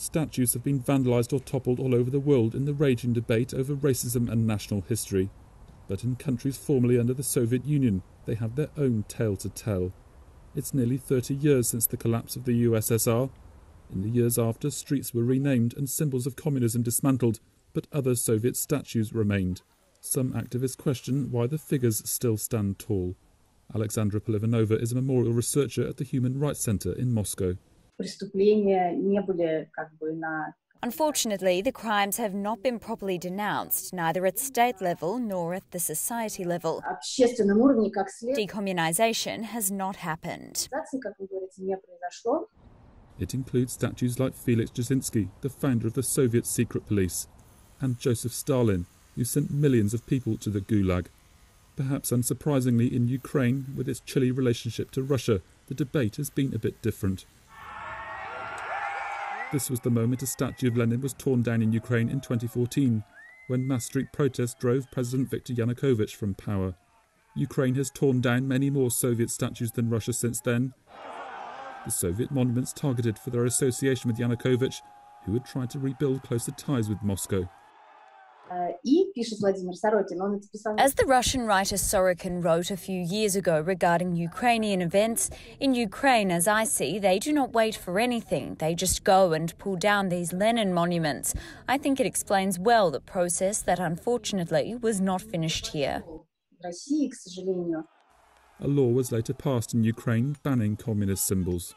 Statues have been vandalised or toppled all over the world in the raging debate over racism and national history. But in countries formerly under the Soviet Union, they have their own tale to tell. It's nearly 30 years since the collapse of the USSR. In the years after, streets were renamed and symbols of communism dismantled, but other Soviet statues remained. Some activists question why the figures still stand tall. Alexandra Polivanova is a memorial researcher at the Human Rights Center in Moscow. Unfortunately, the crimes have not been properly denounced, neither at state level nor at the society level. Decommunization has not happened. It includes statues like Felix Dzerzhinsky, the founder of the Soviet secret police, and Joseph Stalin, who sent millions of people to the Gulag. Perhaps unsurprisingly, in Ukraine, with its chilly relationship to Russia, the debate has been a bit different. This was the moment a statue of Lenin was torn down in Ukraine in 2014, when mass street protests drove President Viktor Yanukovych from power. Ukraine has torn down many more Soviet statues than Russia since then. The Soviet monuments targeted for their association with Yanukovych, who had tried to rebuild closer ties with Moscow. As the Russian writer Sorokin wrote a few years ago regarding Ukrainian events, in Ukraine, as I see, they do not wait for anything. They just go and pull down these Lenin monuments. I think it explains well the process that unfortunately was not finished here. A law was later passed in Ukraine banning communist symbols.